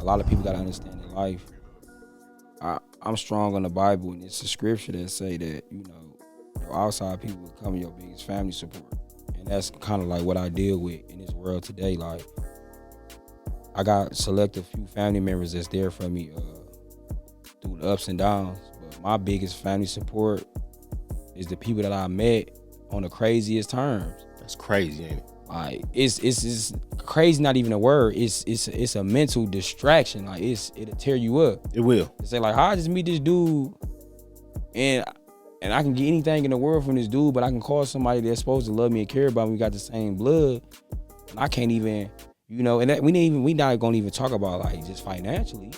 a lot of people gotta understand in life. I'm strong on the Bible, and it's a scripture that say that your outside people become your biggest family support, and that's kind of like what I deal with in this world today. Like I got select a few family members that's there for me through the ups and downs, but my biggest family support is the people that I met on the craziest terms. That's crazy, ain't it? Like it's crazy. Not even a word. It's a mental distraction. Like it'll tear you up. It will. Say like, how I just meet this dude, and I can get anything in the world from this dude, but I can call somebody that's supposed to love me and care about me. We got the same blood, and I can't even, and that, we not gonna even talk about like just financially.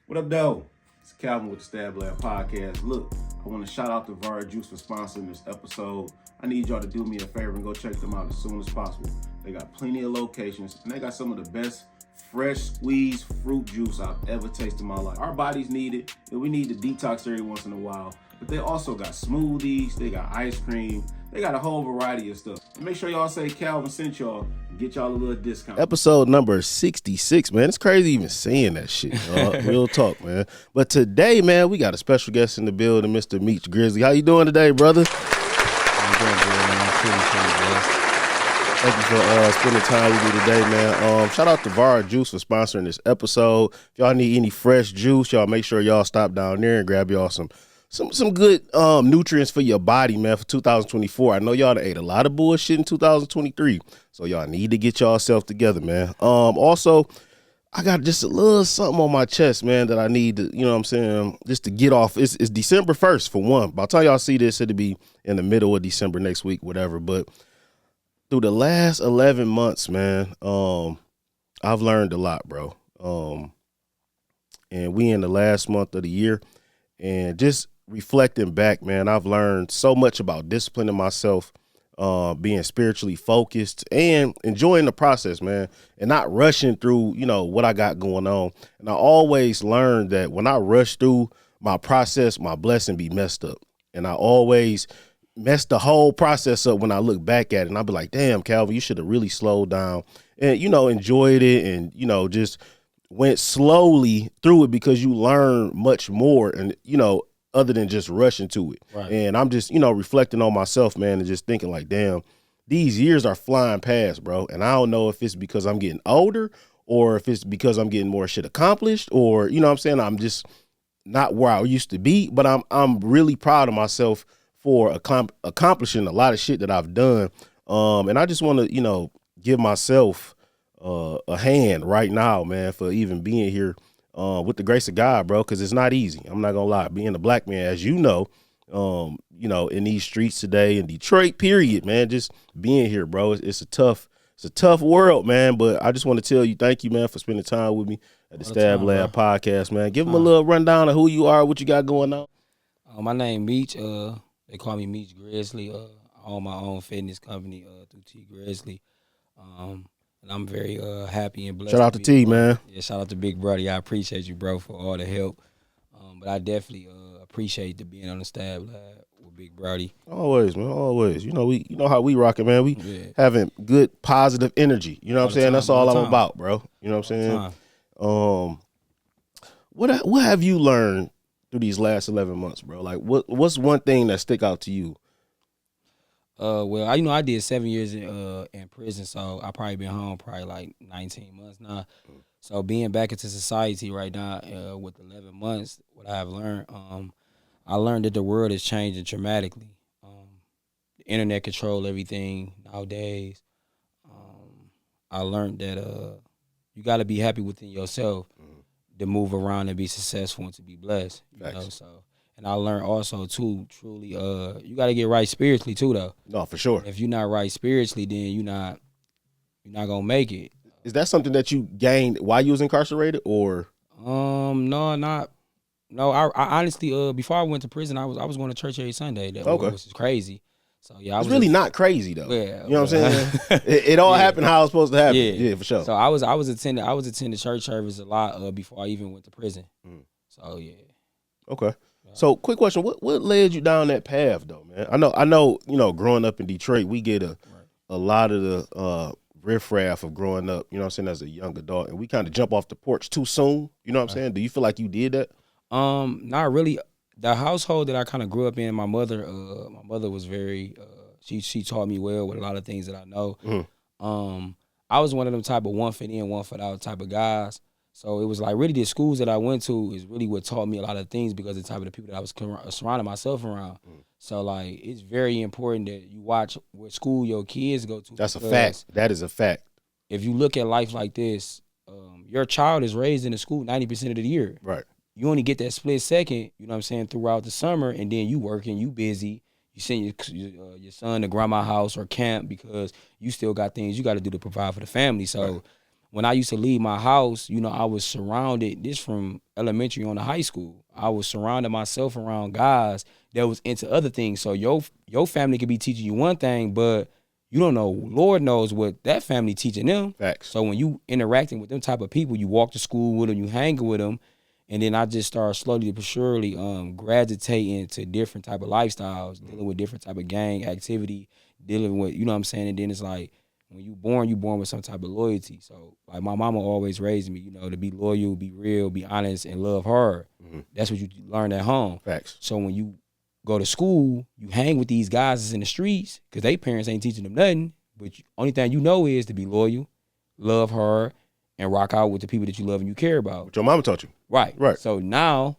What up, though? It's Calvin with the thestablabpodcast. Look, I want to shout out to Var Juice for sponsoring this episode. I need y'all to do me a favor and go check them out as soon as possible. They got plenty of locations, and they got some of the best fresh squeezed fruit juice I've ever tasted in my life. Our bodies need it, and we need to detox every once in a while. But they also got smoothies, they got ice cream, they got a whole variety of stuff. And make sure y'all say Calvin sent y'all and get y'all a little discount. Episode number 66, man. It's crazy even saying that shit. Real talk, man. But today, man, we got a special guest in the building, Mr. MEECH GRIZZLEY. How you doing today, brother? I'm doing good, man. I'm pretty blessed. Thank you for spending time with me today, man. Shout out to Var Juice for sponsoring this episode. If y'all need any fresh juice, y'all make sure y'all stop down there and grab y'all some good nutrients for your body, man, for 2024. I know y'all done ate a lot of bullshit in 2023, so y'all need to get y'allself together, man. Also, I got just a little something on my chest, man, that I need to, just to get off. It's December 1st, for one. By the time y'all see this, it'll be in the middle of December next week, whatever. But through the last 11 months, man, I've learned a lot, bro. And we in the last month of the year, and just reflecting back, man, I've learned so much about disciplining myself, being spiritually focused, and enjoying the process, man, and not rushing through, what I got going on. And I always learned that when I rush through my process, my blessing be messed up. And I always mess the whole process up when I look back at it. And I'll be like, damn, Calvin, you should have really slowed down and, enjoyed it and, just went slowly through it, because you learn much more and, other than just rushing to it. Right. And I'm just, reflecting on myself, man, and just thinking like, damn, these years are flying past, bro. And I don't know if it's because I'm getting older or if it's because I'm getting more shit accomplished, or, I'm just not where I used to be, but I'm really proud of myself for accomplishing a lot of shit that I've done. And I just want to, give myself a hand right now, man, for even being here with the grace of God, bro, because it's not easy. I'm not gonna lie. Being a black man, as you know, in these streets today in Detroit, period, man, just being here, bro, it's a tough world, man. But I just want to tell you, thank you, man, for spending time with me at the Stab Lab Podcast, man. Give them a little rundown of who you are, what you got going on. My name MEECH. They call me MEECH GRIZZLEY. I own my own fitness company through T GRIZZLEY. And I'm very happy and blessed. Shout out to T, man. Yeah, shout out to Big Brother. I appreciate you, bro, for all the help. But I definitely appreciate the being on the Stab Lab with Big Brody. Always, man, always. You know how we rock it, man. We having good, positive energy. You know what I'm saying? That's all I'm about, bro. You know what I'm saying? What have you learned through these last 11 months, bro? Like, what's one thing that stick out to you? Well, I did 7 years in prison, so I probably been home like 19 months now. So being back into society right now with 11 months, what I've learned, I learned that the world is changing dramatically. The internet control everything nowadays. I learned that you got to be happy within yourself to move around and be successful and to be blessed. You know, so. And I learned also, too, truly, you got to get right spiritually, too, though. No, for sure. If you're not right spiritually, then you're not going to make it. Is that something that you gained while you was incarcerated, or? No, I honestly, before I went to prison, I was going to church every Sunday. That was crazy. So, yeah, it's really not crazy, though. Yeah. You know what I'm saying? it all happened how it was supposed to happen. Yeah, for sure. So I was attending church service a lot before I even went to prison. So, yeah. Okay. So, quick question: what led you down that path, though, man? I know, growing up in Detroit, we get a a lot of the riffraff of growing up, you know what I'm saying, as a young adult, and we kind of jump off the porch too soon. You know what I'm saying? Do you feel like you did that? Not really. The household that I kind of grew up in, my mother was very, she taught me well with a lot of things that I know. I was one of them type of one fit in, one fit out type of guys. So it was like really the schools that I went to is really what taught me a lot of things because of the type of the people that I was surrounding myself around. So like it's very important that you watch what school your kids go to. That's a fact. That is a fact. If you look at life like this, your child is raised in a school 90% of the year. Right. You only get that split second, you know what I'm saying, throughout the summer, and then you working, you busy. You send your son to grandma's house or camp because you still got things you got to do to provide for the family. So when I used to leave my house, you know, I was surrounded, this from elementary on to high school, I was surrounding myself around guys that was into other things. So your family could be teaching you one thing, but you don't know, Lord knows what that family teaching them. Facts. So when you interacting with them type of people, you walk to school with them, you hanging with them, and then I just started slowly but surely gravitating to different type of lifestyles, dealing with different type of gang activity, dealing with, you know what I'm saying? And then it's like, when you born with some type of loyalty. So like my mama always raised me, you know, to be loyal, be real, be honest, and love hard. That's what you learn at home. Facts. So when you go to school, you hang with these guys that's in the streets because they parents ain't teaching them nothing. But only thing you know is to be loyal, love hard, and rock out with the people that you love and you care about. What your mama taught you. Right. Right. So now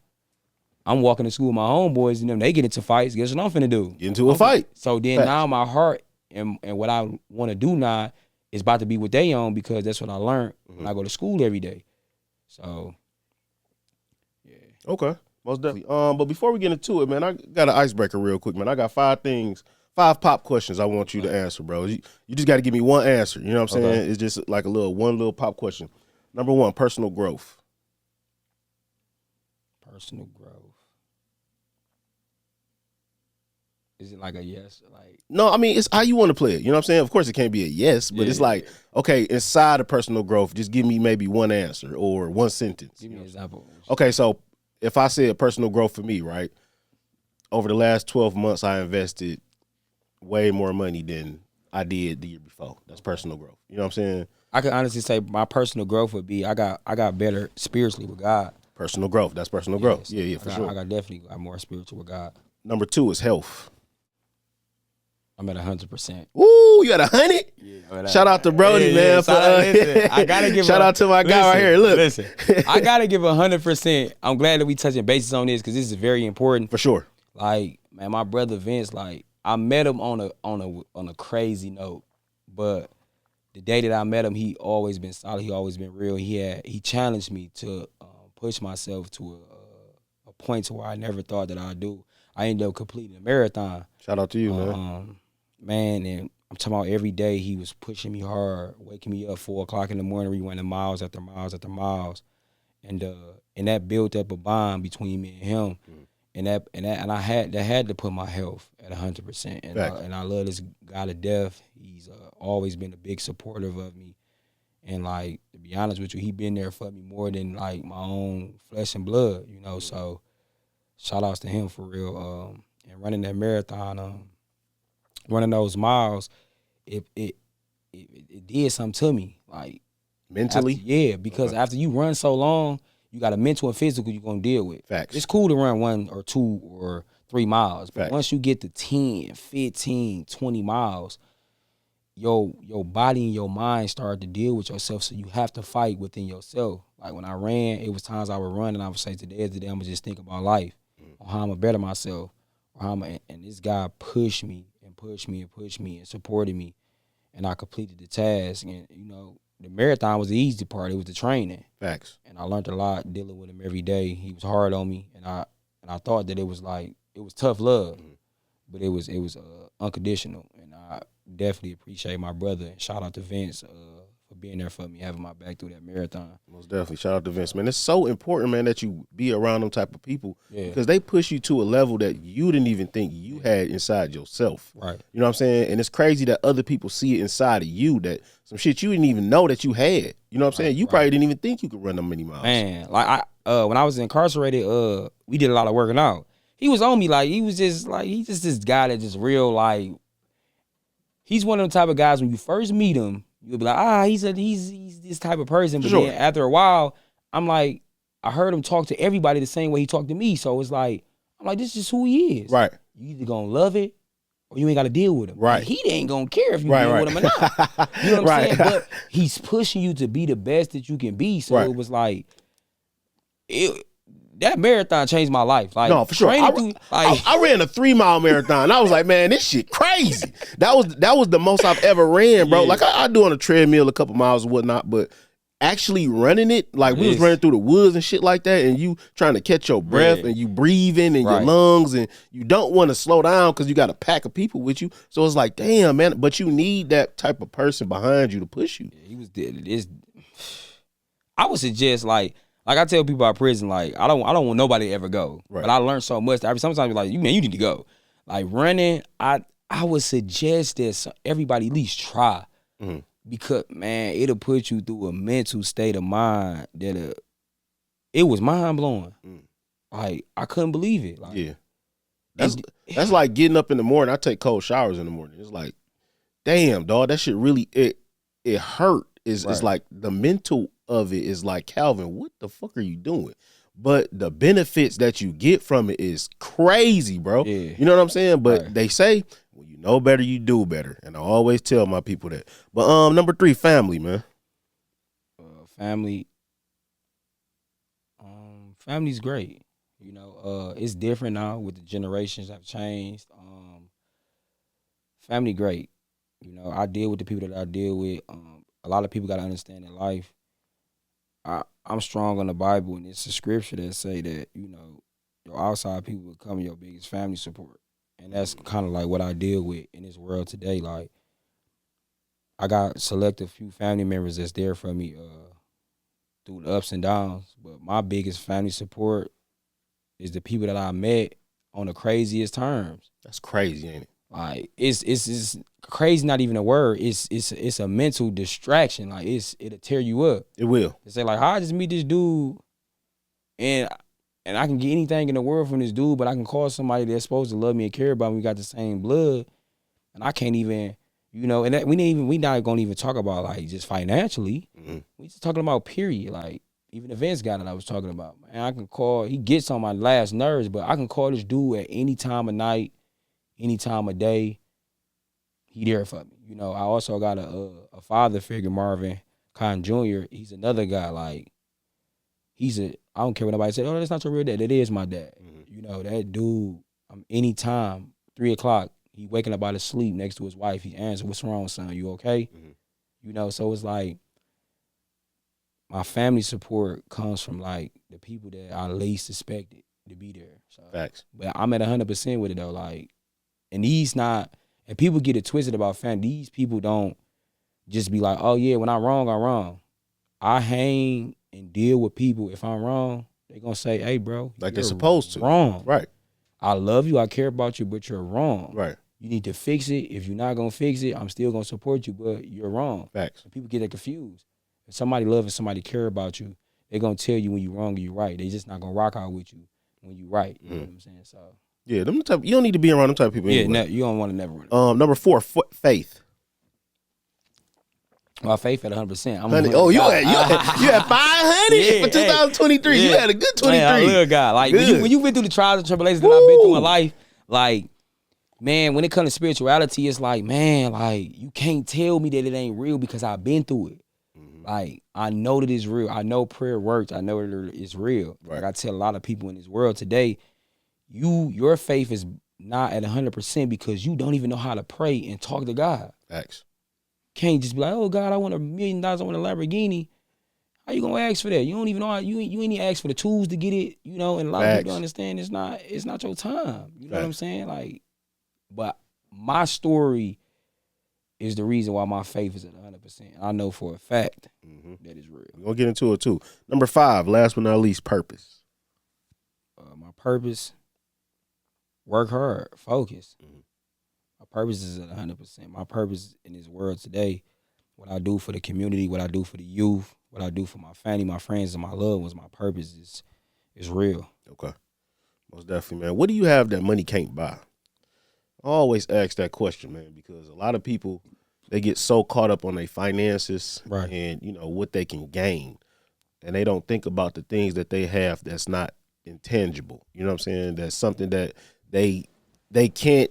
I'm walking to school with my homeboys and them, they get into fights. Guess what I'm finna do? Get into a fight. So then now my heart and what I want to do now is about to be what they own because that's what I learned when I go to school every day. So, yeah. Okay. Most definitely. But before we get into it, man, I got an icebreaker real quick, man. I got 5 pop questions I want you to answer, bro. You just got to give me one answer. You know what I'm saying? It's just like one little pop question. Number 1, personal growth. Personal growth. Is it like a yes? Like no, I mean it's how you want to play it. You know what I'm saying? Of course, it can't be a yes, but it's like okay, inside of personal growth, just give me maybe one answer or one sentence. Give me an example. Okay, so if I said personal growth for me, right? Over the last 12 months, I invested way more money than I did the year before. That's personal growth. You know what I'm saying? I can honestly say my personal growth would be I got better spiritually with God. Personal growth. That's personal growth. Yeah, for sure. I got definitely got more spiritual with God. Number 2 is health. I'm at 100%. Ooh, you at 100? Yeah, shout out to Brody, man. I gotta give shout out to my guy right here. Look, listen, I gotta give 100%. I'm glad that we touching bases on this because this is very important for sure. Like, man, my brother Vince, like, I met him on a crazy note, but the day that I met him, he always been solid. He always been real. He challenged me to push myself to a point to where I never thought that I'd do. I ended up completing a marathon. Shout out to you, man. Man, and I'm talking about every day he was pushing me hard, waking me up 4 o'clock in the morning, we running miles after miles after miles. And that built up a bond between me and him. And I had to put my health at 100%. And I love this guy to death. He's always been a big supporter of me. And like, to be honest with you, he been there for me more than like my own flesh and blood, you know. So shout outs to him for real. And running that marathon, running those miles, it did something to me, like mentally. Because after you run so long, you got a mental and physical you're gonna deal with. Facts. It's cool to run 1 or 2 or 3 miles, but once you get to 10, 15, 20 miles, your body and your mind start to deal with yourself. So you have to fight within yourself. Like when I ran, it was times I would run and I would say, today is the day I'm gonna just think about life, on how I'm gonna better myself, or and this guy pushed me and supported me, and I completed the task. And you know, the marathon was the easy part. It was the training. Facts. And I learned a lot dealing with him every day. He was hard on me, and I thought that it was tough love, but it was unconditional. And I definitely appreciate my brother. And shout out to Vince for being there for me, having my back through that marathon. Most definitely. Shout out to Vince, man. It's so important, man, that you be around them type of people because they push you to a level that you didn't even think you had inside yourself. Right. You know what I'm saying? And it's crazy that other people see it inside of you, that some shit you didn't even know that you had. You know what I'm saying? You probably didn't even think you could run that many miles. Man, like when I was incarcerated, we did a lot of working out. He was on me, like he's just this guy that just real, like, he's one of the type of guys when you first meet him, you'll be like, he's this type of person. But then after a while, I'm like, I heard him talk to everybody the same way he talked to me. So it's like, I'm like, this is just who he is. Right. You either gonna love it or you ain't gotta deal with him. Right. And he ain't gonna care if you deal with him or not. You know what I'm saying? But he's pushing you to be the best that you can be. So it was like, that marathon changed my life. Like, no, for sure. I ran a 3-mile marathon. I was like, man, this shit crazy. That was the most I've ever ran, bro. Yeah. Like I do on a treadmill a couple miles and whatnot, but actually running it, like we was running through the woods and shit like that, and you trying to catch your breath and you breathing in your lungs, and you don't want to slow down because you got a pack of people with you. So it's like, damn, man, but you need that type of person behind you to push you. Yeah, he was dead. I would suggest like I tell people about prison, like I don't want nobody to ever go. Right. But I learned so much. Sometimes you're like, you need to go. Like running, I would suggest that everybody at least try. Mm-hmm. Because, man, it'll put you through a mental state of mind that it was mind-blowing. Mm. Like, I couldn't believe it. Like, yeah. That's like getting up in the morning. I take cold showers in the morning. It's like, damn, dog, that shit really, it hurt. It's like the mental of it is like, Calvin, what the fuck are you doing? But the benefits that you get from it is crazy, bro. Yeah. You know what I'm saying? But they say, when you know better, you do better. And I always tell my people that. But number 3, family, man. Family's great. You know, it's different now with the generations have changed. Family great. You know, I deal with the people that I deal with. A lot of people got to understand in life. I'm strong on the Bible, and it's a scripture that say that, you know, your outside people become your biggest family support. And that's kind of like what I deal with in this world today. Like, I got select a few family members that's there for me through the ups and downs. But my biggest family support is the people that I met on the craziest terms. That's crazy, ain't it? Like, it's crazy, not even a word. It's a mental distraction. Like, it'll tear you up. It will. It's like how I just meet this dude and I can get anything in the world from this dude, but I can call somebody that's supposed to love me and care about me. We got the same blood, and I can't even, you know. And we not gonna even talk about like just financially. Mm-hmm. We just talking about period. Like even the Vince guy that I was talking about, man, I can call. He gets on my last nerves, but I can call this dude at any time of night, any time of day. He there for me. You know. I also got a father figure, Marvin Kahn Jr. He's another guy. Like I don't care what nobody says. Oh, that's not your real dad. That is my dad. Mm-hmm. You know, that dude, anytime, 3 o'clock, he waking up out of sleep next to his wife. He answers, what's wrong, son? You okay? Mm-hmm. You know, so it's like my family support comes from, like, the people that I least expected to be there. So, facts. But I'm at 100% with it, though. Like, and people get it twisted about family. These people don't just be like, oh, yeah, when I'm wrong, I'm wrong. I hang and deal with people. If I'm wrong, they're going to say, hey, bro, like they're supposed to. Wrong. Right. I love you. I care about you, but you're wrong. Right. You need to fix it. If you're not going to fix it, I'm still going to support you, but you're wrong. Facts. And people get that confused. If somebody love and somebody care about you, they're going to tell you when you're wrong or you're right. They just not going to rock out with you when you're right. You know what I'm saying? So yeah, you don't need to be around them type of people anyway. Yeah, you don't want to never run. Number 4, faith. My faith at 100%. You had 500 for 2023. Yeah. You had a good 23. Man, I'm a little guy. Like when you've been through the trials and tribulations that I've been through in life, like, man, when it comes to spirituality, it's like, man, like you can't tell me that it ain't real because I've been through it. Mm-hmm. Like I know that it's real. I know prayer works. I know that it's real. Right. Like I tell a lot of people in this world today, your faith is not at 100% because you don't even know how to pray and talk to God. Facts. Can't just be like, oh God, I want $1 million, I want a Lamborghini. How you gonna ask for that? You don't even know how, you ain't even ask for the tools to get it, you know, and a lot of people don't understand it's not your time. You know what I'm saying? Like, but my story is the reason why my faith is at 100%. I know for a fact that it's real. We're gonna get into it too. Number 5, last but not least, purpose. My purpose, work hard, focus. My purpose is at 100%. My purpose in this world today, what I do for the community, what I do for the youth, what I do for my family, my friends, and my loved ones, my purpose is real. Okay. Most definitely, man. What do you have that money can't buy? I always ask that question, man, because a lot of people, they get so caught up on their finances Right. and, you know, what they can gain. And they don't think about the things that they have that's not intangible. You know what I'm saying? That's something that they can't,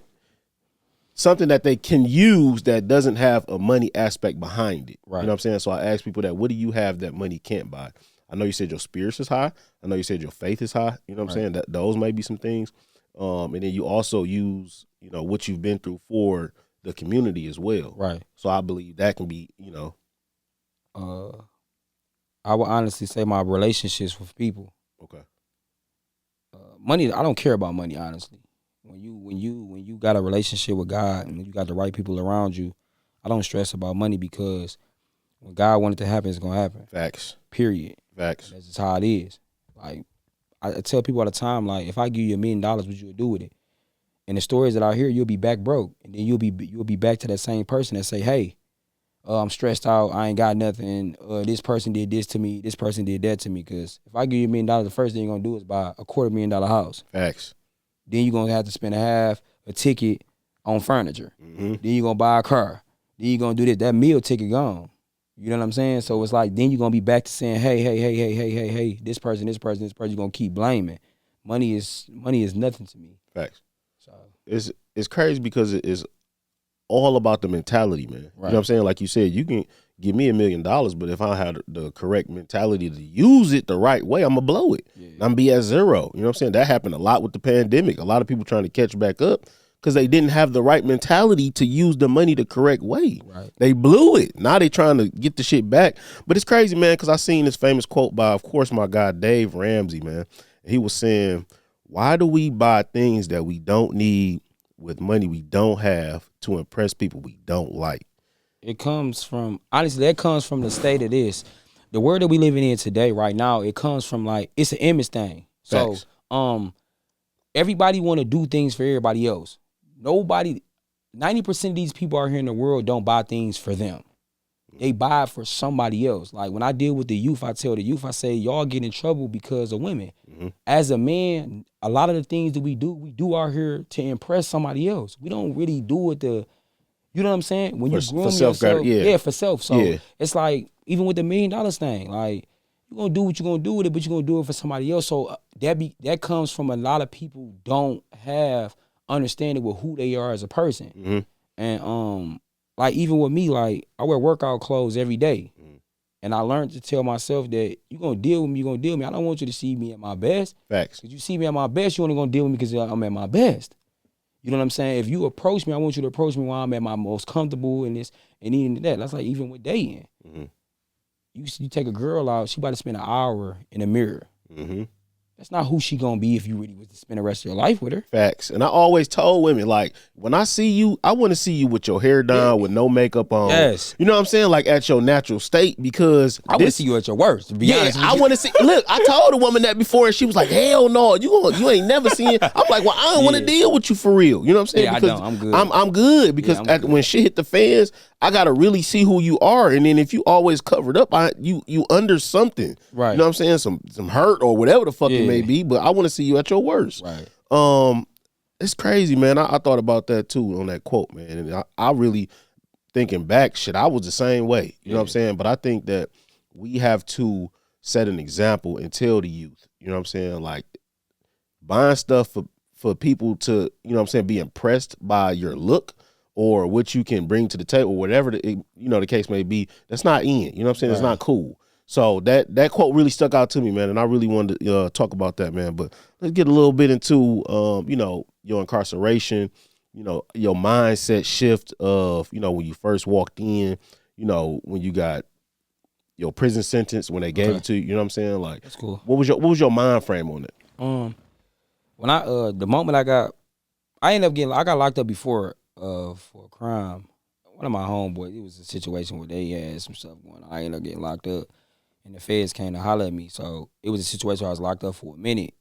something that they can use that doesn't have a money aspect behind it. Right. You know what I'm saying? So I ask people that, what do you have that money can't buy? I know you said your spirits is high. I know you said your faith is high. You know what I'm saying? That those may be some things. And then you also use, you know, what you've been through for the community as well. Right. So I believe that can be, you know. I would honestly say my relationships with people. Okay. Money, I don't care about money, honestly. When you got a relationship with God and you got the right people around you, I don't stress about money because when God wanted to happen, it's gonna happen. Facts. Period. Facts. That's just how it is. Like I tell people all the time, like if I give you $1 million, what you would do with it? And the stories that I hear, you'll be back broke, and then you'll be back to that same person that say, hey, I'm stressed out. I ain't got nothing. This person did this to me. This person did that to me. Because if I give you $1 million, the first thing you're going to do is buy a $250,000 house. Facts. Then you're going to have to spend a ticket on furniture. Mm-hmm. Then you're going to buy a car. Then you're going to do this. That meal ticket gone. You know what I'm saying? So it's like then you're going to be back to saying, hey, this person, you're going to keep blaming. Money is nothing to me. Facts. So It's crazy because it is all about the mentality, man. Right. You know what I'm saying? Like you said, you can give me $1 million, but if I had the correct mentality to use it the right way, I'm going to blow it. Yeah. I'm going to be at zero. You know what I'm saying? That happened a lot with the pandemic. A lot of people trying to catch back up because they didn't have the right mentality to use the money the correct way. Right. They blew it. Now they trying to get the shit back. But it's crazy, man, because I seen this famous quote by, of course, my guy, Dave Ramsey, man. He was saying, why do we buy things that we don't need with money we don't have to impress people we don't like? It comes from, honestly, that comes from the state of this. The world that we living in today, right now, it comes from like, it's an image thing. Facts. So, everybody want to do things for everybody else. 90% of these people out here in the world don't buy things for them. They buy it for somebody else. Like when I deal with the youth, I tell the youth, I say, y'all get in trouble because of women. Mm-hmm. As a man, a lot of the things that we do out here to impress somebody else. We don't really do it to, you know what I'm saying? When you groom yourself, for self. So it's like, even with the $1 million thing, like, you're going to do what you're going to do with it, but you're going to do it for somebody else. So that comes from a lot of people don't have understanding with who they are as a person. Mm-hmm. And, like, even with me, like, I wear workout clothes every day. Mm. And I learned to tell myself that you're going to deal with me, I don't want you to see me at my best. Facts. Because you see me at my best, you're only going to deal with me because I'm at my best. You know what I'm saying? If you approach me, I want you to approach me while I'm at my most comfortable and this and even that. That's like even with dating. Mm-hmm. You take a girl out, she about to spend an hour in a mirror. Mm-hmm. That's not who she gonna be if you really was to spend the rest of your life with her. Facts. And I always told women, like, when I see you, I want to see you with your hair down, with no makeup on. Yes. You know what I'm saying? Like at your natural state, because I want to see you at your worst, to be honest with you. I want to see. Look, I told a woman that before, and she was like, hell no, you ain't never seen. I'm like, well, I don't want to deal with you for real. You know what I'm saying? Yeah, because I don't. I'm good. I'm good because when shit hit the fans, I gotta really see who you are. And then if you always covered up, you under something. Right. You know what I'm saying? Some hurt or whatever the fuck it may be, but I want to see you at your worst. Right. It's crazy, man. I thought about that too on that quote, man. And I really, thinking back, shit, I was the same way. You know what I'm saying? But I think that we have to set an example and tell the youth, you know what I'm saying? Like, buying stuff for people to, you know what I'm saying, be impressed by your look or what you can bring to the table, whatever the case may be, that's not in. You know what I'm saying? Right. It's not cool. So that quote really stuck out to me, man, and I really wanted to talk about that, man. But let's get a little bit into, your incarceration, your mindset shift of, when you first walked in, when you got your prison sentence, when they gave it to you, you know what I'm saying? Like, that's cool. What was your mind frame on it? When the moment I got locked up before for a crime. One of my homeboys, it was a situation where they had some stuff going on. I ended up getting locked up. And the feds came to holler at me. So it was a situation where I was locked up for a minute.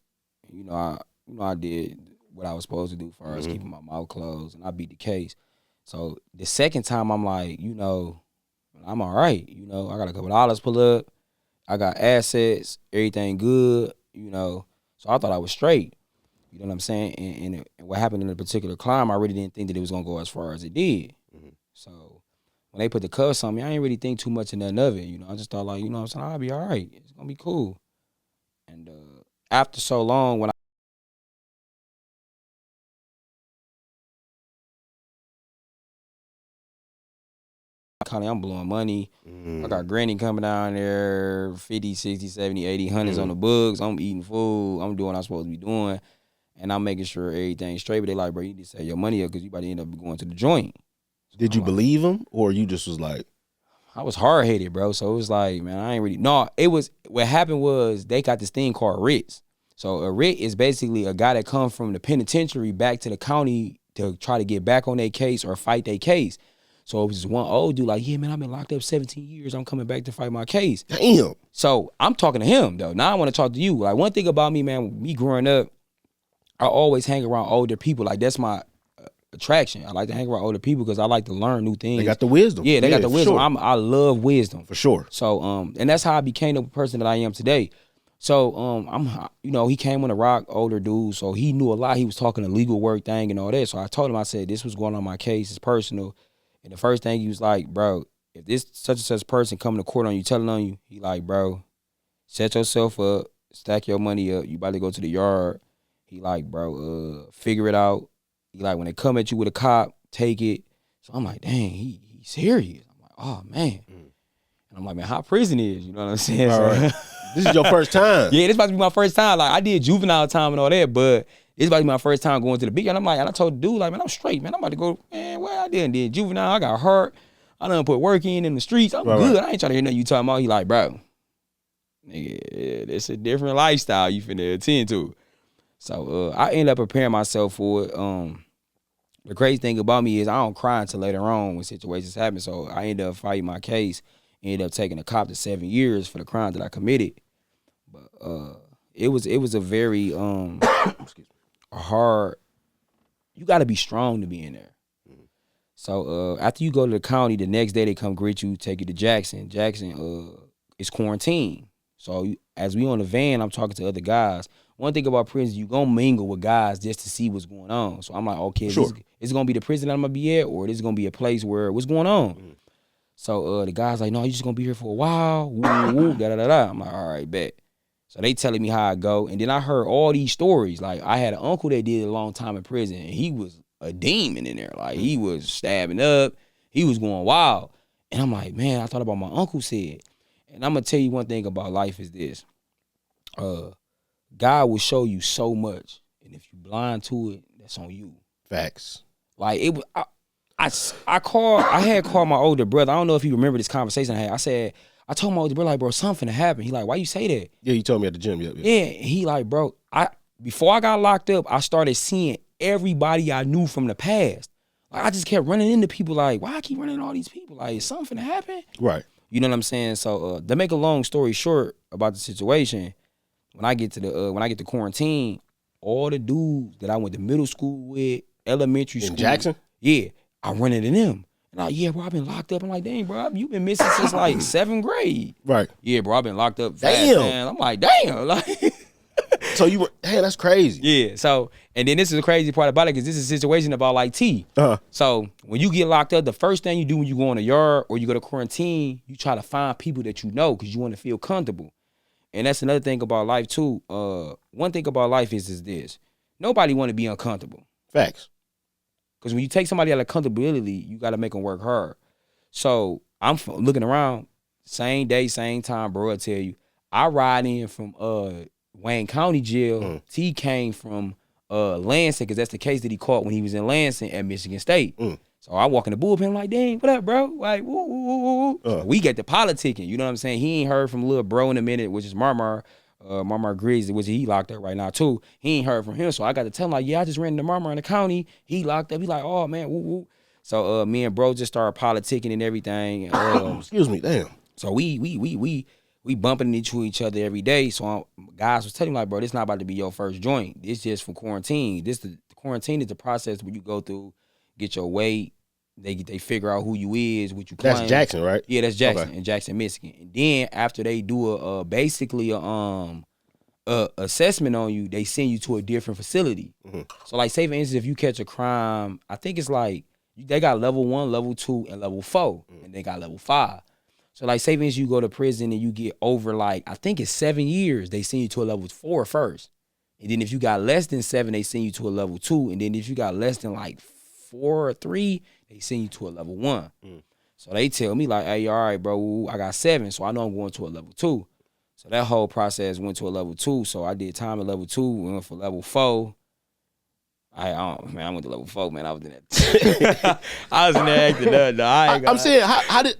I did what I was supposed to do as far as keeping my mouth closed, and I beat the case. So the second time, I'm like, I'm all right. I got a couple dollars pull up. I got assets, everything good, So I thought I was straight. You know what I'm saying? And what happened in a particular climb, I really didn't think that it was gonna go as far as it did. So when they put the cuffs on me, I didn't really think too much of nothing of it. You know, I just thought like, you know what I'm saying, I'll be all right. It's gonna be cool. And after so long, when I'm blowing money. I got granny coming down there, 50, 60, 70, 80, hundreds on the books. I'm eating food. I'm doing what I'm supposed to be doing. And I'm making sure everything's straight. But they like, bro, you need to save your money up because you about to end up going to the joint. So Did you believe him, or you just was like? I was hard-headed, bro. So it was like, man, I ain't really. No, it was, what happened was they got this thing called writs. So a writ is basically a guy that comes from the penitentiary back to the county to try to get back on their case or fight their case. So it was just one old dude like, yeah, man, I've been locked up 17 years. I'm coming back to fight my case. Damn. So I'm talking to him, though. Now I want to talk to you. Like, one thing about me, man, me growing up, I always hang around older people. Like, that's my attraction. I like to hang around older people because I like to learn new things. They got the wisdom. Yeah, they got the wisdom. Sure. I love wisdom. For sure. So, and that's how I became the person that I am today. So, you know, he came on the rock, older dude, so he knew a lot. He was talking a legal work thing and all that. So I told him, I said, this was going on my case. It's personal. And the first thing he was like, bro, if this such and such person coming to court on you, telling on you, he like, bro, set yourself up, stack your money up. You about to go to the yard. He like, bro, figure it out. He like, when they come at you with a cop, take it. So I'm like, dang, he's serious. I'm like, oh, man. And I'm like, man, how prison is? You know what I'm saying? All right. This is your first time. Yeah, this about to be my first time. Like, I did juvenile time and all that, but it's about to be my first time going to the beach. And I'm like, and I told the dude, like, man, I'm straight, man. I'm about to go, man, well, I did juvenile. I got hurt. I done put work in the streets. I'm good. I ain't trying to hear nothing you talking about. He like, bro, nigga, it's a different lifestyle you finna attend to. So I ended up preparing myself for it. The crazy thing about me is I don't cry until later on when situations happen. So I ended up fighting my case. Ended up taking a cop to 7 years for the crime that I committed. But it was a very hard. You got to be strong to be in there. So after you go to the county, the next day they come greet you, take you to Jackson. Jackson is quarantined. So as we on the van, I'm talking to other guys. One thing about prison, you gonna mingle with guys just to see what's going on. So I'm like, okay, sure. Is it gonna be the prison that I'm gonna be at, or this is gonna be a place where what's going on? So the guy's like, no, you just gonna be here for a while. Woo, woo, woo, da da da da. I'm like, all right, bet. So they telling me how I go, and then I heard all these stories. Like, I had an uncle that did a long time in prison, and he was a demon in there. Like, he was stabbing up, he was going wild. And I'm like, man, I thought about my uncle said. And I'm gonna tell you one thing about life is this. God will show you so much, and if you blind to it, that's on you. Facts. Like, it was, I had called my older brother. I don't know if you remember this conversation I had. I told my older brother, like, bro, something happened. He like, why you say that? Yeah, you told me at the gym. Yeah. Yeah, he like, bro, before I got locked up, I started seeing everybody I knew from the past. Like, I just kept running into people like, why I keep running into all these people? Like, is something happen? Right. You know what I'm saying? So to make a long story short about the situation, when I get to quarantine, all the dudes that I went to middle school with, elementary school. In Jackson? Yeah, I run into them. And like, yeah, bro, I've been locked up. I'm like, dang, bro, you been missing since like 7th grade. Right. Yeah, bro, I've been locked up fast, damn. man. I'm like, damn. Like, so you were, hey, that's crazy. Yeah, so, and then this is the crazy part about it, because this is a situation about like T. So when you get locked up, the first thing you do when you go in the yard or you go to quarantine, you try to find people that you know because you want to feel comfortable. And that's another thing about life too. One thing about life is this. Nobody want to be uncomfortable. Facts. Because when you take somebody out of comfortability, you got to make them work hard. So I'm looking around, same day, same time, bro, I tell you. I ride in from Wayne County Jail. T came from Lansing, because that's the case that he caught when he was in Lansing at Michigan State. So I walk in the bullpen like, dang, what up, bro? Like, woo, woo, woo, woo. So we get the politicking, you know what I'm saying? He ain't heard from little bro in a minute, which is Marmar GRIZZLEY, which he locked up right now too. He ain't heard from him, so I got to tell him like, yeah, I just ran into Marmar in the county. He locked up. He like, oh man, woo woo. So me and bro just started politicking and everything. Excuse me, damn. So we bumping into each other every day. So guys was telling me like, bro, this not about to be your first joint. This just for quarantine. The quarantine is the process where you go through, get your weight. They figure out who you is, what you claim. That's Jackson, right? Yeah, that's Jackson, in Jackson, Michigan. And then after they do basically a assessment on you, they send you to a different facility. So like say for instance, if you catch a crime, I think it's like they got level 1, level 2, and level 4, and they got level 5. So like say for instance, you go to prison and you get over like I think it's 7 years, they send you to a level 4 first. And then if you got less than 7, they send you to a level 2. And then if you got less than like 4 or 3, they send you to a level 1. So they tell me like, hey, all right, bro, I got 7, so I know I'm going to a level 2. So that whole process went to a level 2. So I did time at level 2, went for level 4. I went to level 4, man. I was in that. I was in there acting up. I'm saying,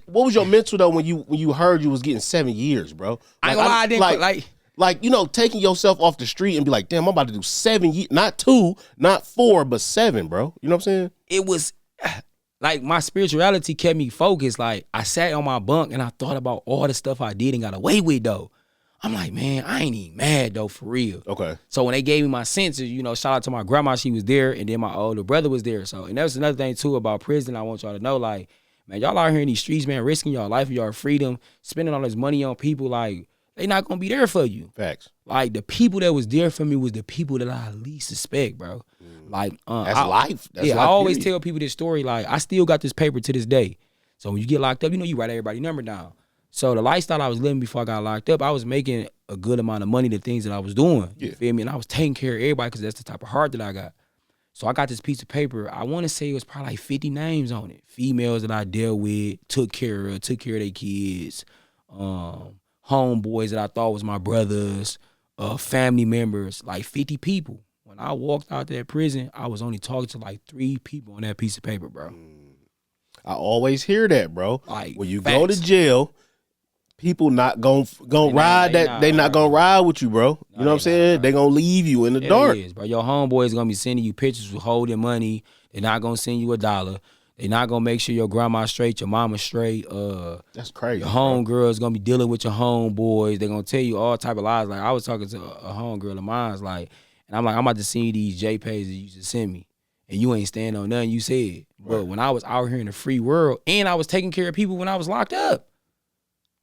what was your mental though when you heard you was getting 7 years, bro? I ain't gonna lie, I didn't like taking yourself off the street and be like, damn, I'm about to do 7 years, not 2, not 4, but 7, bro. You know what I'm saying? It was like my spirituality kept me focused. Like I sat on my bunk and I thought about all the stuff I did and got away with though. I'm like, man, I ain't even mad though, for real. Okay. So when they gave me my sentences, shout out to my grandma, she was there, and then my older brother was there. So, and that was another thing too about prison. I want y'all to know, like, man, y'all out here in these streets, man, risking y'all life, y'all freedom, spending all this money on people, like, they not gonna be there for you. Facts. Like the people that was there for me was the people that I least suspect, bro. Like, that's life. That's life, I always period. tell people this story. Like, I still got this paper to this day. So when you get locked up, you write everybody's number down. So the lifestyle I was living before I got locked up, I was making a good amount of money, the things that I was doing. You feel me? And I was taking care of everybody because that's the type of heart that I got. So I got this piece of paper. I want to say it was probably like 50 names on it. Females that I dealt with, took care of their kids, homeboys that I thought was my brothers, family members, like 50 people. When I walked out that prison, I was only talking to like 3 people on that piece of paper, bro. I always hear that, bro. Like, when you facts. go to jail, people not gonna ride that. They not gonna ride with you, bro. You know what I'm saying? They gonna leave you in the dark. It is, bro. Your homeboy is gonna be sending you pictures with holding money. They're not gonna send you $1. They're not gonna make sure your grandma's straight, your mama's straight. That's crazy. Your homegirl is gonna be dealing with your homeboys. They're gonna tell you all type of lies. Like I was talking to a homegirl of mine's, like, and I'm like, I'm about to send you these JPEGs that you just send me. And you ain't stand on nothing you said. But when I was out here in the free world, and I was taking care of people when I was locked up.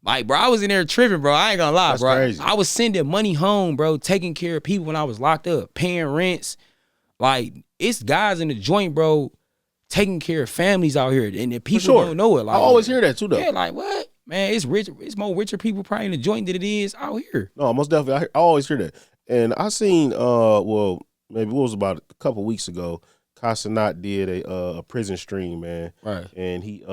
Like, bro, I was in there tripping, bro. I ain't gonna lie, That's bro. crazy. I was sending money home, bro, taking care of people when I was locked up, paying rents. Like, it's guys in the joint, bro, taking care of families out here. And the people don't know it. Like, I always hear that too, though. Yeah, like, what? Man, it's rich. It's more richer people probably in the joint than it is out here. No, most definitely. I always hear that. And I seen, maybe it was about a couple weeks ago, Casanat did a prison stream, man. Right. And he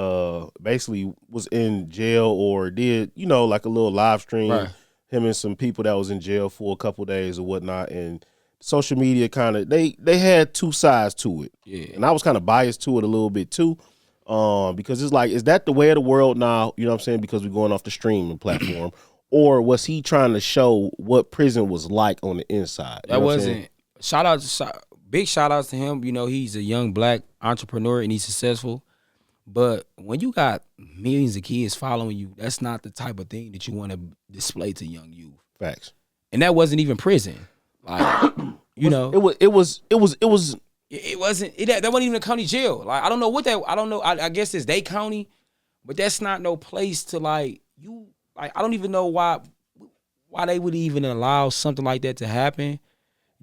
basically was in jail or did, like a little live stream. Right. Him and some people that was in jail for a couple days or whatnot. And social media kind of, they had two sides to it. Yeah. And I was kind of biased to it a little bit too. Because it's like, is that the way of the world now? You know what I'm saying? Because we're going off the streaming platform. Or was he trying to show what prison was like on the inside? That wasn't. Big shout outs to him. He's a young black entrepreneur and he's successful. But when you got millions of kids following you, that's not the type of thing that you want to display to young youth. Facts. And that wasn't even prison. Like, it was. It wasn't. That wasn't even a county jail. Like, I don't know what that. I don't know. I guess it's Dade County, but that's not no place to like you. Like, I don't even know why they would even allow something like that to happen,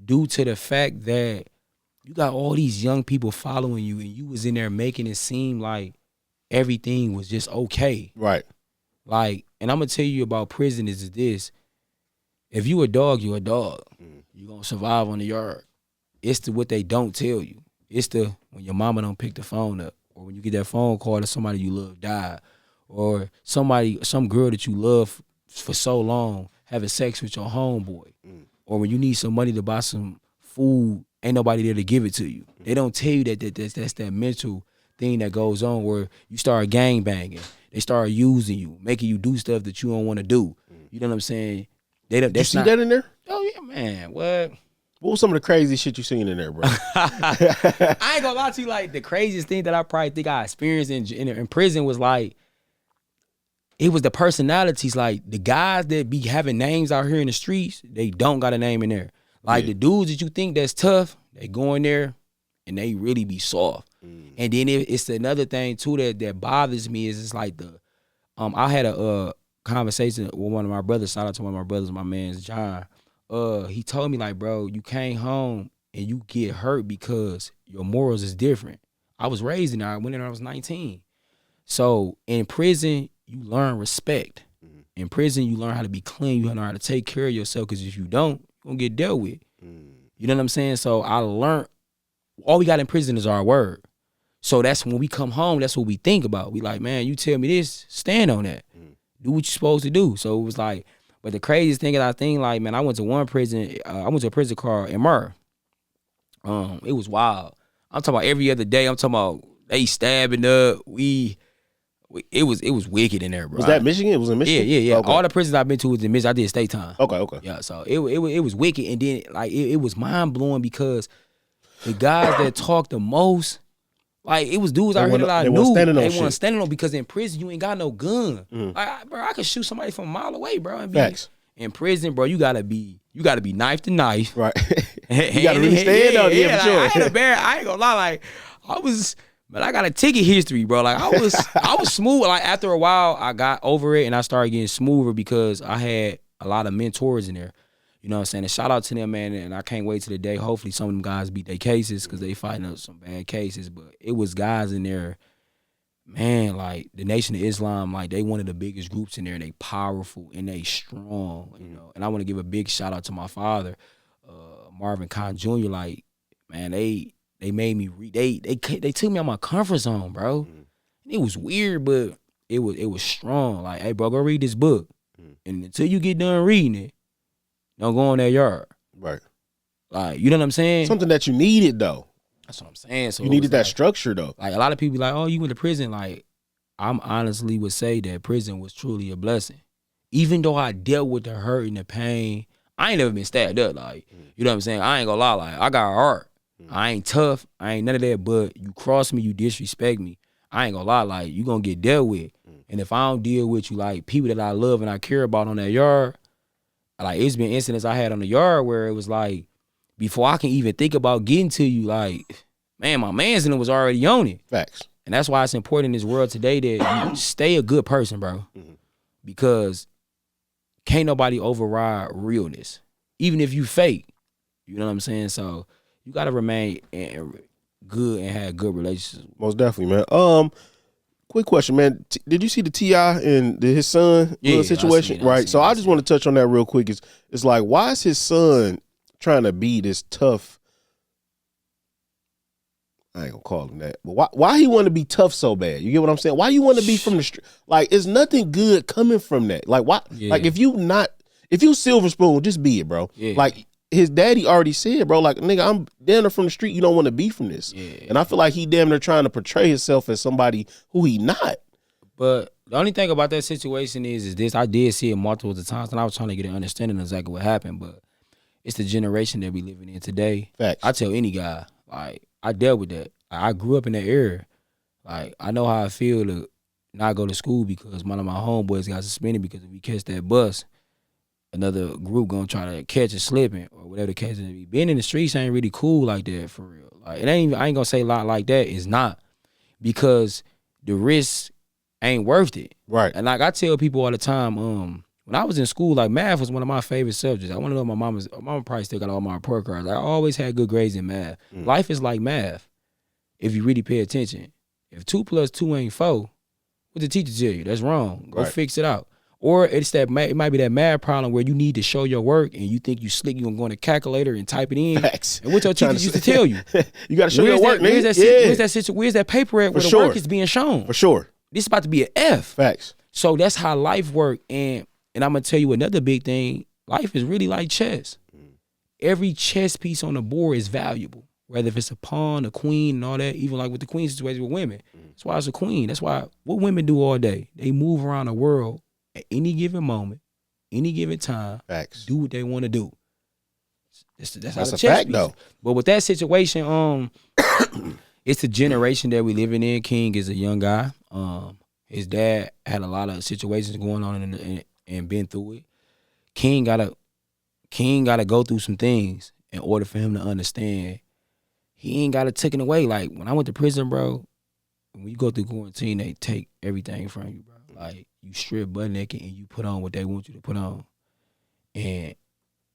due to the fact that you got all these young people following you and you was in there making it seem like everything was just okay. Right. Like, and I'm going to tell you about prison is this. If you a dog, you a dog. You're going to survive on the yard. It's what they don't tell you. It's when your mama don't pick the phone up, or when you get that phone call that somebody you love died, or some girl that you love for so long having sex with your homeboy, or when you need some money to buy some food, ain't nobody there to give it to you. They don't tell you that's that mental thing that goes on where you start gang banging. They start using you, making you do stuff that you don't want to do. You know what I'm saying? You see that in there? Oh yeah, man. What was some of the crazy shit you seen in there, bro? I ain't gonna lie to you. Like, the craziest thing that I probably think I experienced in prison was like, it was the personalities. Like, the guys that be having names out here in the streets, they don't got a name in there. Like, the dudes that you think that's tough, they go in there and they really be soft. And then it's another thing too that bothers me is it's like I had a conversation with one of my brothers. Shout out to one of my brothers, my man's John. he told me like, bro, you came home and you get hurt because your morals is different. I was raised in there. I went in when I was 19. So in prison, you learn respect. In prison, you learn how to be clean. You learn how to take care of yourself, because if you don't, you're going to get dealt with. You know what I'm saying? So I learned, all we got in prison is our word. So that's when we come home, that's what we think about. We like, man, you tell me this, stand on that. Do what you're supposed to do. So it was like, but the craziest thing is I think, like, man, I went to one prison, I went to a prison called MR. It was wild. I'm talking about every other day, I'm talking about they stabbing up, it was wicked in there, bro. Was that Michigan? It was in Michigan? Yeah. Okay. All the prisons I've been to was in Michigan. I did state time. Okay. Yeah, so it was wicked, and then like it was mind blowing because the guys that talked the most, like it was dudes I heard a lot of new. They weren't standing on, because in prison you ain't got no gun. Like, bro, I could shoot somebody from a mile away, bro. And be Facts. In prison, bro, you gotta be knife to knife. Right. You gotta really stand on it, for sure. I had a I ain't gonna lie, like but I got a ticket history, bro. Like I was smooth. Like after a while, I got over it and I started getting smoother because I had a lot of mentors in there. You know what I'm saying? And shout out to them, man. And I can't wait till the day. Hopefully some of them guys beat their cases, because they fighting up some bad cases. But it was guys in there, man, like the Nation of Islam, like they one of the biggest groups in there, and they powerful and they strong, you know. And I want to give a big shout out to my father, Marvin Khan Jr. Like, man, they made me they took me out my comfort zone, bro. It was weird, but it was strong. Like, hey, bro, go read this book, and until you get done reading it, don't go in that yard. Right. Like, you know what I'm saying? Something that you needed, though. That's what I'm saying. So you needed that like, structure, though. Like, a lot of people be like, oh, you went to prison. Like, I'm honestly would say that prison was truly a blessing. Even though I dealt with the hurt and the pain, I ain't never been stabbed up. Like, you know what I'm saying? I ain't gonna lie. Like, I got a heart. I ain't tough. I ain't none of that. But you cross me, you disrespect me, I ain't gonna lie. Like, you gonna get dealt with. And if I don't deal with you, like, people that I love and I care about on that yard, like, it's been incidents I had on the yard where it was like, before I can even think about getting to you, like, man, my man's in it was already on it. Facts. And that's why it's important in this world today that you stay a good person, bro. Because can't nobody override realness, even if you fake. You know what I'm saying? So you gotta remain good and have good relationships. Most definitely, man. Quick question, man. Did you see the T.I. and his son situation? Right. So I just want to touch on that real quick. It's like, why is his son trying to be this tough? I ain't gonna call him that, but why he want to be tough so bad? You get what I'm saying? Why you want to be from the street? Like, it's nothing good coming from that. Like, why? Yeah. Like, if you Silver Spoon, just be it, bro. Yeah. Like, his daddy already said, bro, like, nigga, I'm damn near from the street. You don't want to be from this. Yeah. And I feel like he damn near trying to portray himself as somebody who he not. But the only thing about that situation is this. I did see it multiple times, and I was trying to get an understanding of exactly what happened. But it's the generation that we living in today. Facts. I tell any guy, like, I dealt with that. I grew up in that era. Like, I know how I feel to not go to school because one of my homeboys got suspended because if we catch that bus, another group gonna try to catch us slipping or whatever the case may be. Being in the streets ain't really cool like that, for real. Like, I ain't gonna say a lot like that. It's not, because the risk ain't worth it. Right. And like I tell people all the time, when I was in school, like, math was one of my favorite subjects. I want to know my mama probably still got all my report cards. Like, I always had good grades in math. Life is like math if you really pay attention. If 2 + 2 ain't 4, what the teacher tell you? That's wrong. Go fix it out. Or it's it might be that math problem where you need to show your work and you think you slick, you're going to go on a calculator and type it in. Facts. And what your teacher used to tell you. You got to show your work, nigga. Where's that paper at where the work is being shown? For sure. This is about to be an F. Facts. So that's how life work. And I'm going to tell you another big thing. Life is really like chess. Every chess piece on the board is valuable. Whether if it's a pawn, a queen, and all that, even like with the queen situation with women. That's why it's a queen. That's why what women do all day. They move around the world at any given moment, any given time. Facts. Do what they want to do. That's how the chess fact, piece. Though. But with that situation, it's the generation that we living in. King is a young guy. His dad had a lot of situations going on and been through it. King gotta go through some things in order for him to understand. He ain't got it taken away. Like, when I went to prison, bro, when you go through quarantine, they take everything from you, bro. Like, you strip butt naked and you put on what they want you to put on. And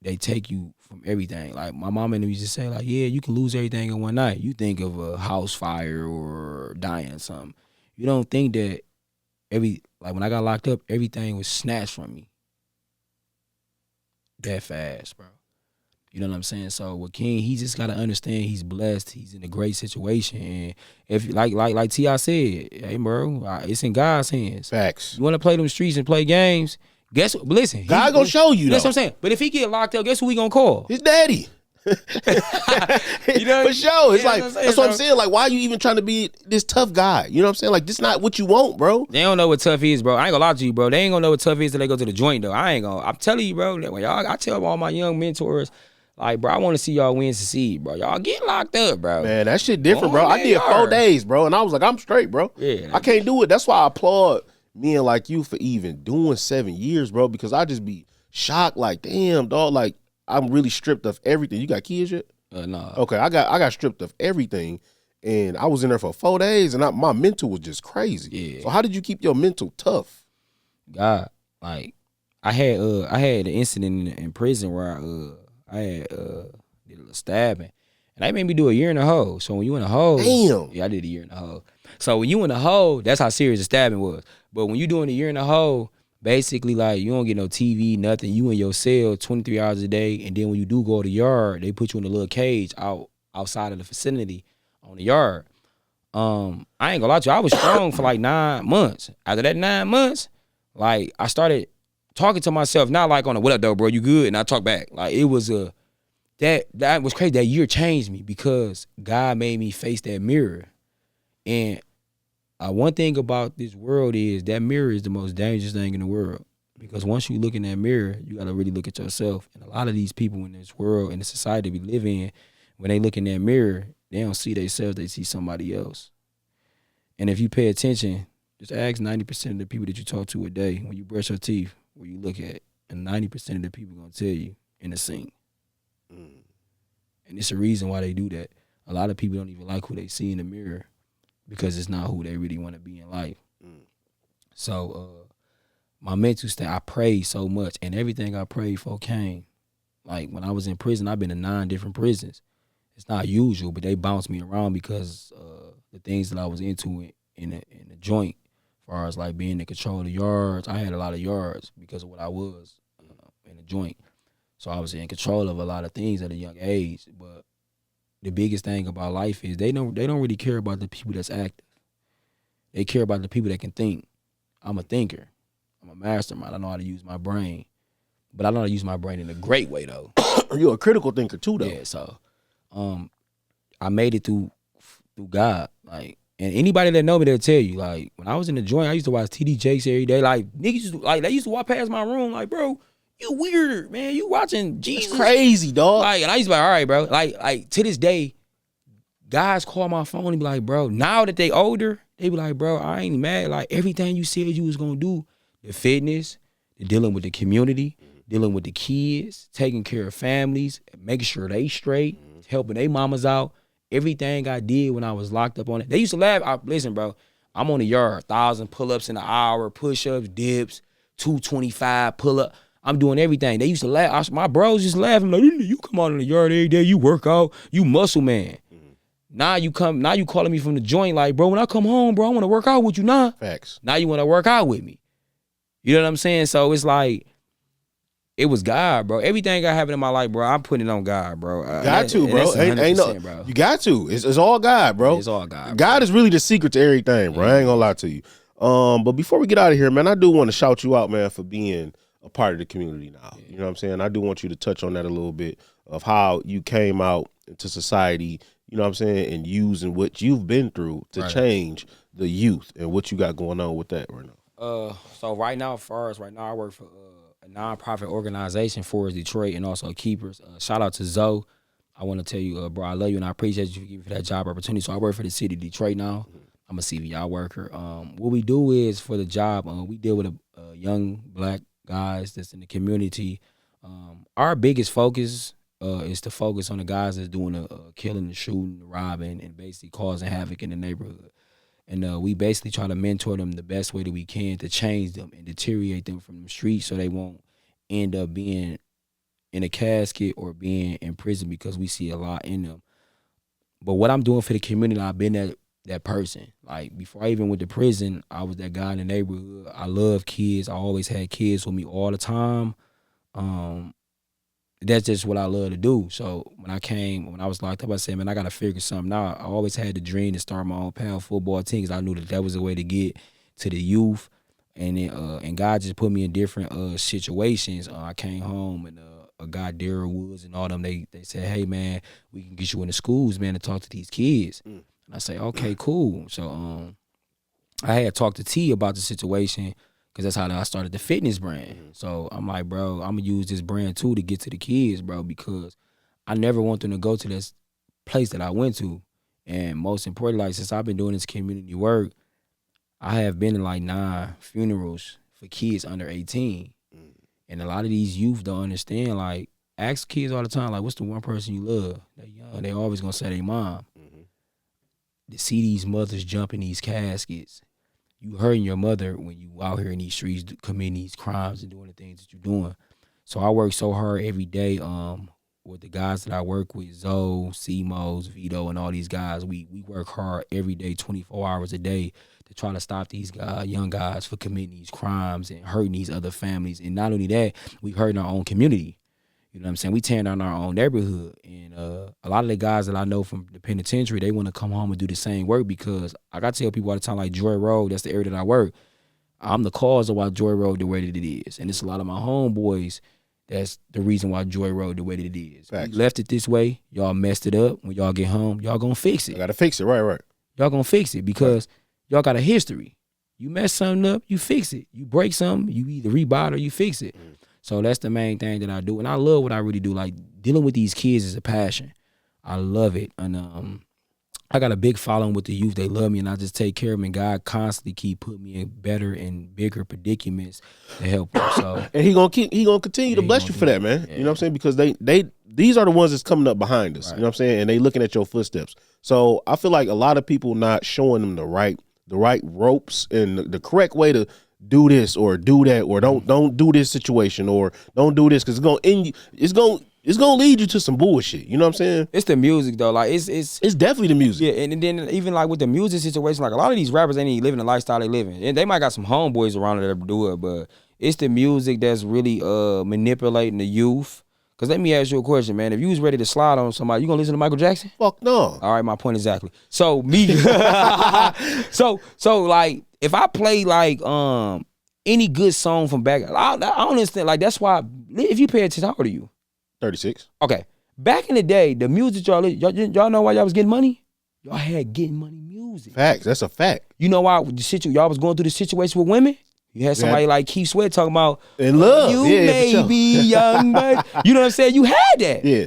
they take you from everything. Like my mom and them used to say, like, yeah, you can lose everything in one night. You think of a house fire or dying something. You don't think that like when I got locked up, everything was snatched from me that fast, bro. You know what I'm saying? So with King, he just gotta understand he's blessed. He's in a great situation, and if like T.I. said, hey, bro, it's in God's hands. Facts. You want to play them streets and play games? Guess what? But listen, God gonna show you. That's though. what I'm saying. But if he get locked up, guess who we gonna call? His daddy. You know, for sure. It's yeah, like that's what I'm saying. Like, why are you even trying to be this tough guy? You know what I'm saying? Like, this not what you want, bro. They don't know what tough is, bro. I ain't gonna lie to you, bro. They ain't gonna know what tough is till they go to the joint, though. I'm telling you, bro. I tell all my young mentors, like, bro, I want to see y'all win succeed, bro. Y'all get locked up, bro. Man, that shit different, bro. I did 4 days, bro, and I was like, I'm straight, bro. Yeah, I can't do it. That's why I applaud men like you for even doing 7 years, bro. Because I just be shocked, like, damn, dog. Like, I'm really stripped of everything. You got kids yet? No. Okay, I got stripped of everything, and I was in there for 4 days, and my mental was just crazy. Yeah. So how did you keep your mental tough? God, like, I had an incident in prison where I had did a little stabbing, and that made me do a year in a hole. So when you in a hole, Damn. yeah, I did a year in a hole. So when you in a hole, that's how serious the stabbing was. But when you doing a year in a hole, basically, like, you don't get no TV, nothing. You in your cell 23 hours a day, and then when you do go to the yard, they put you in a little cage outside of the vicinity on the yard. I ain't gonna lie to you, I was strong for like 9 months. After that 9 months, like, I started talking to myself, not like on a, what up, though, bro, you good? And I talk back. Like, it was that was crazy. That year changed me because God made me face that mirror. And one thing about this world is that mirror is the most dangerous thing in the world, because once you look in that mirror, you got to really look at yourself. And a lot of these people in this world, in the society we live in, when they look in that mirror, they don't see themselves, they see somebody else. And if you pay attention, just ask 90% of the people that you talk to a day, when you brush your teeth, where you look at, and 90% of the people going to tell you in the sink. And it's a reason why they do that. A lot of people don't even like who they see in the mirror, because it's not who they really want to be in life. So my mental state, I prayed so much, and everything I prayed for came. Like, when I was in prison, I've been in 9 different prisons. It's not usual, but they bounced me around because the things that I was into in the joint, as far as like being in control of the yards. I had a lot of yards because of what I was in the joint. So I was in control of a lot of things at a young age. But the biggest thing about life is they don't really care about the people that's active. They care about the people that can think. I'm a thinker. I'm a mastermind. I know how to use my brain. But I know how to use my brain in a great way, though. You're a critical thinker too, though. Yeah, so I made it through God. Like, and anybody that know me, they'll tell you, like, when I was in the joint, I used to watch TD Jakes every day. Like, niggas they used to walk past my room, like, bro, you weird, man. You watching Jesus. It's crazy, dog. Like, and I used to be like, all right, bro. Like to this day, guys call my phone and be like, bro, now that they older, they be like, bro, I ain't mad. Like, everything you said you was gonna do, the fitness, the dealing with the community, dealing with the kids, taking care of families, making sure they straight, helping their mamas out. Everything I did when I was locked up on it. They used to laugh. Listen, bro, I'm on the yard, 1,000 pull-ups in an hour, push-ups, dips, 225 pull-up. I'm doing everything. They used to laugh. My bros just laughing like, you come out in the yard every day, you work out, you muscle man. Now you calling me from the joint like, bro, when I come home, bro, I want to work out with you now. Facts. Now you want to work out with me. You know what I'm saying? So it's like, it was God, bro. Everything I have in my life, bro, I'm putting it on God, bro. Got to, bro. Ain't no, bro. You got to. It's all God, bro. It's all God. God is really the secret to everything, bro. I ain't gonna lie to you. But before we get out of here, man, I do want to shout you out, man, for being a part of the community now. You know what I'm saying? I do want you to touch on that a little bit of how you came out into society, you know what I'm saying, and using what you've been through to change the youth and what you got going on with that right now. So right now, I work for a nonprofit organization for Detroit and also Keepers. Shout out to Zoe. I want to tell you, bro, I love you and I appreciate you for giving me that job opportunity. So I work for the city of Detroit now. I'm a CVI worker. What we do is for the job, we deal with young black guys that's in the community. Our biggest focus is to focus on the guys that's doing the killing, the shooting, the robbing, and basically causing havoc in the neighborhood. And we basically try to mentor them the best way that we can to change them and deteriorate them from the streets so they won't end up being in a casket or being in prison because we see a lot in them. But what I'm doing for the community, I've been that person. Like before I even went to prison, I was that guy in the neighborhood. I love kids. I always had kids with me all the time. That's just what I love to do. So when I was locked up, I said, man, I got to figure something out. I always had the dream to start my own pound football team because I knew that was the way to get to the youth. And then, and God just put me in different situations. I came home and a guy, Daryl Woods and all them, they said, hey, man, we can get you in the schools, man, to talk to these kids. And I say, okay, cool. So I had talked to T about the situation because that's how I started the fitness brand. So I'm like, bro, I'm going to use this brand too to get to the kids, bro, because I never want them to go to this place that I went to. And most importantly, like since I've been doing this community work, I have been in like 9 funerals for kids under 18. And a lot of these youth don't understand, like, ask kids all the time, like, what's the one person you love? They're young. They always going to say their mom. To see these mothers jump in these caskets, you hurting your mother when you out here in these streets committing these crimes and doing the things that you're doing. So I work so hard every day with the guys that I work with, Zoe, C-Mos, Vito, and all these guys. We work hard every day, 24 hours a day, to try to stop these young guys from committing these crimes and hurting these other families. And not only that, we hurting our own community. You know what I'm saying? We tearing down our own neighborhood. And a lot of the guys that I know from the penitentiary, they want to come home and do the same work because I got to tell people all the time, like Joy Road, that's the area that I work. I'm the cause of why Joy Road the way that it is. And it's a lot of my homeboys that's the reason why Joy Road the way that it is. We left it this way. Y'all messed it up. When y'all get home, y'all gonna fix it. I gotta fix it, right. Y'all gonna fix it because y'all got a history. You mess something up, you fix it. You break something, you either rebuy it or you fix it. So that's the main thing that I do. And I love what I really do. Like, dealing with these kids is a passion. I love it. And I got a big following with the youth. They love me, and I just take care of them. And God constantly keep putting me in better and bigger predicaments to help them. So, and he gonna continue to bless you for that, man. You know what I'm saying? Because these are the ones that's coming up behind us. You know what I'm saying? And they looking at your footsteps. So I feel like a lot of people not showing them the right ropes and the correct way to do this or do that, or don't do this situation, or don't do this because it's gonna lead you to some bullshit. You know what I'm saying? It's the music though. Like it's definitely the music. Yeah, and then even like with the music situation, like a lot of these rappers ain't even living the lifestyle they living. And they might got some homeboys around that do it, but it's the music that's really manipulating the youth. Cause let me ask you a question, man. If you was ready to slide on somebody, you gonna listen to Michael Jackson? Fuck no. All right, my point exactly. So me, so like if I play like any good song from back, I don't understand. Like that's why if you pay attention, how old are you? 36. Okay. Back in the day, the music y'all know why y'all was getting money? Y'all had getting money music. Facts. That's a fact. You know why y'all was going through the situation with women? You had somebody like Keith Sweat talking about in love. You may be young, but you know what I'm saying? You had that. Yeah.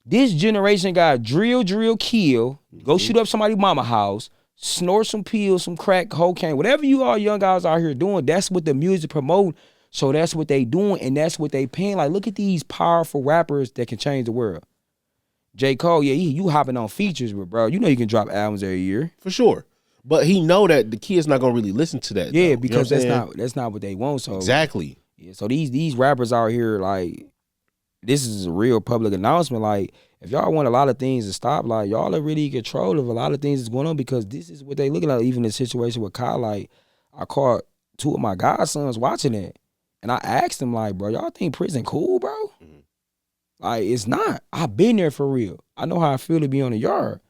This generation got drill, kill, go shoot up somebody's mama house, snort some pills, some crack, cocaine, whatever you all young guys out here doing, that's what the music promote. So that's what they doing, and that's what they paying. Like, look at these powerful rappers that can change the world. J. Cole, yeah, you hopping on features, but bro, you know you can drop albums every year. For sure. But he know that the kid's not gonna really listen to that. Yeah, though. because you know that's not what they want. So exactly. Yeah, so these rappers out here, like, this is a real public announcement. Like, if y'all want a lot of things to stop, like, y'all are really in control of a lot of things that's going on because this is what they looking at. Even the situation with Kyle, like, I caught 2 of my godsons watching it. And I asked them, like, bro, y'all think prison cool, bro? Like, it's not. I've been there for real. I know how I feel to be on the yard.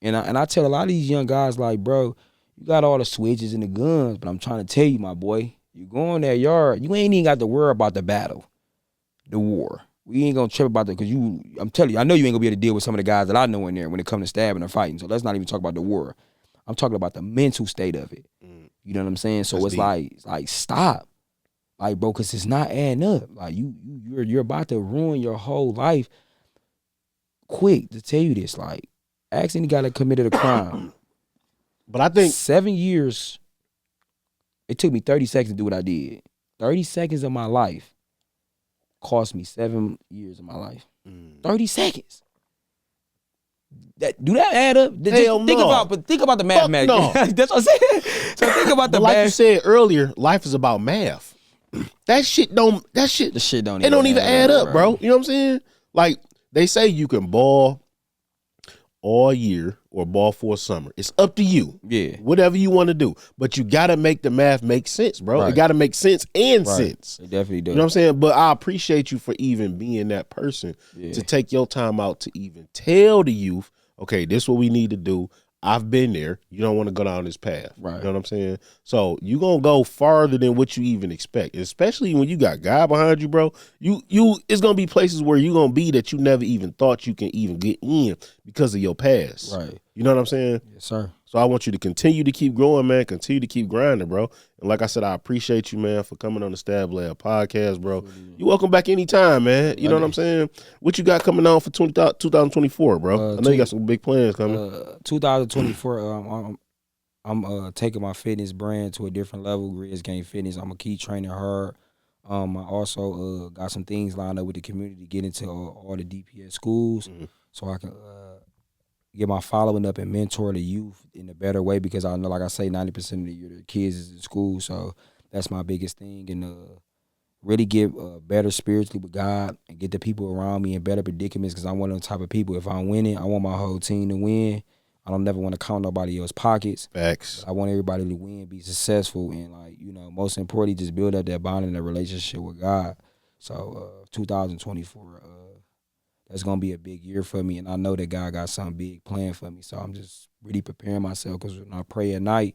And I tell a lot of these young guys, like, bro, you got all the switches and the guns, but I'm trying to tell you, my boy, you go in that yard, you ain't even got to worry about the battle, the war. We ain't gonna trip about that because I'm telling you, I know you ain't gonna be able to deal with some of the guys that I know in there when it comes to stabbing or fighting. So let's not even talk about the war. I'm talking about the mental state of it. You know what I'm saying? So it's like stop. Like, bro, because it's not adding up. Like, you're about to ruin your whole life. Quick to tell you this, like, ask any guy that committed a crime. But I think 7 years, it took me 30 seconds to do what I did. 30 seconds of my life cost me 7 years of my life. 30 seconds. Do that add up? Hell no. Think about the mathematics. No. That's what I'm saying. So think about the like math. you said earlier, life is about math. That shit don't The shit don't. it don't even add up, bro. You know what I'm saying? Like they say you can ball all year or ball for a summer. It's up to you. Yeah. Whatever you want to do. But you got to make the math make sense, bro. Right. It got to make sense and sense. It definitely does. You know what I'm saying? But I appreciate you for even being that person Yeah. to take your time out to even tell the youth, okay, this is what we need to do. I've been there. You don't want to go down this path. Right. You know what I'm saying? So you gonna go farther than what you even expect, especially when you got God behind you, bro. You it's gonna be places where you gonna be that you never even thought you can even get in because of your past. Right. You know what I'm saying? Yes, sir. So I want you to continue to keep growing, man. Continue to keep grinding, bro. And like I said, I appreciate you, man, for coming on the Stab Lab podcast, bro. You're welcome back anytime, man. You know what I'm saying? What you got coming on for 2024, bro? I know you got some big plans coming. 2024, I'm taking my fitness brand to a different level, Grizz Game Fitness. I'm going to keep training hard. I also got some things lined up with the community to get into all the DPS schools so I can get my following up and mentor the youth in a better way, because I know, like I say, 90% of the kids is in school, so that's my biggest thing. And really get better spiritually with God and get the people around me in better predicaments, because I'm one of the type of people, if I'm winning, I want my whole team to win. I don't never want to count nobody else's pockets. Facts. I want everybody to win, be successful, and, like, you know, most importantly, just build up that bond and that relationship with God. So 2024, that's going to be a big year for me, and I know that God got something big planned for me. So I'm just really preparing myself, because when I pray at night,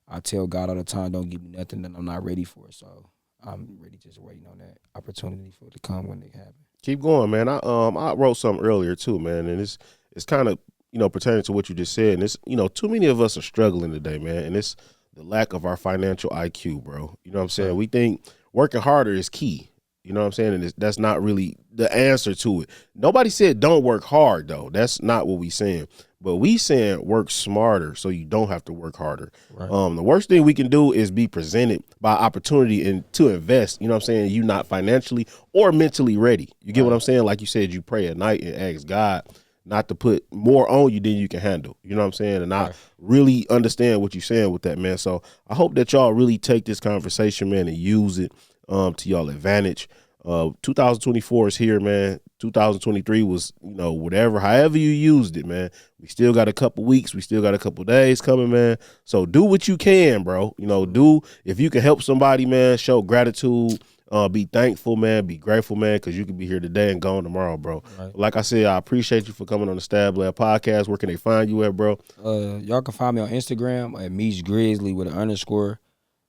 I tell God all the time, don't give me nothing that I'm not ready for. So I'm really just waiting on that opportunity for it to come when it happens. Keep going, man. I wrote something earlier too, man, and it's kind of, you know, pertaining to what you just said. And it's, you know, too many of us are struggling today, man, and it's the lack of our financial IQ, bro. You know what I'm saying? We think working harder is key. You know what I'm saying? And that's not really the answer to it. Nobody said don't work hard, though. That's not what we saying. But we saying work smarter so you don't have to work harder. Right. The worst thing we can do is be presented by opportunity and to invest. You know what I'm saying? You not financially or mentally ready. You get what I'm saying? Like you said, you pray at night and ask God not to put more on you than you can handle. You know what I'm saying? And I really understand what you're saying with that, man. So I hope that y'all really take this conversation, man, and use it to y'all advantage. 2024 is here, man. 2023 was, you know, whatever, however you used it, man. We still got a couple weeks. We still got a couple days coming, man. So do what you can, bro. You know, if you can help somebody, man, show gratitude, be thankful, man, be grateful, man, because you could be here today and gone tomorrow, bro. Right. Like I said, I appreciate you for coming on the Stab Lab podcast. Where can they find you at, bro? Y'all can find me on Instagram at MEECH GRIZZLEY with an underscore.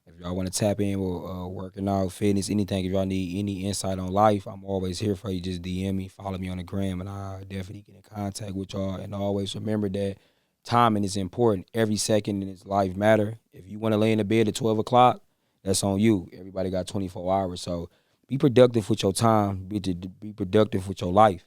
If y'all want to tap in with working out, fitness, anything, if y'all need any insight on life, I'm always here for you. Just DM me, follow me on the gram, and I'll definitely get in contact with y'all. And always remember that timing is important. Every second in this life matter. If you want to lay in the bed at 12 o'clock, that's on you. Everybody got 24 hours. So be productive with your time. Be productive with your life.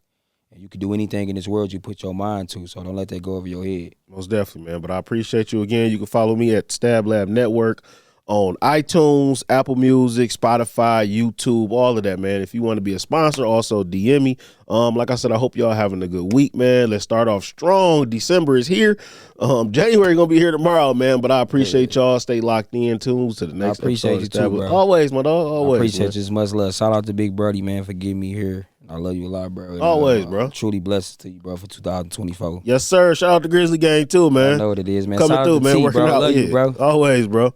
And you can do anything in this world you put your mind to. So don't let that go over your head. Most definitely, man. But I appreciate you again. You can follow me at Stab Lab Network on iTunes, Apple Music, Spotify, YouTube, all of that, man. If you want to be a sponsor, also DM me. Like I said, I hope y'all having a good week, man. Let's start off strong. December is here. January gonna be here tomorrow, man. But I appreciate y'all. Stay locked in, tuned to the next episode. I appreciate you too, bro. Always, my dog. Always. I appreciate you as much love. Shout out to Big Brody, man, for getting me here. I love you a lot, bro. And, always, bro. Truly blessed to you, bro, for 2024. Yes, sir. Shout out to Grizzly Gang too, man. I know what it is, man. Coming Shout through, out to man. T, Working bro. out. Love you, bro. Always, bro.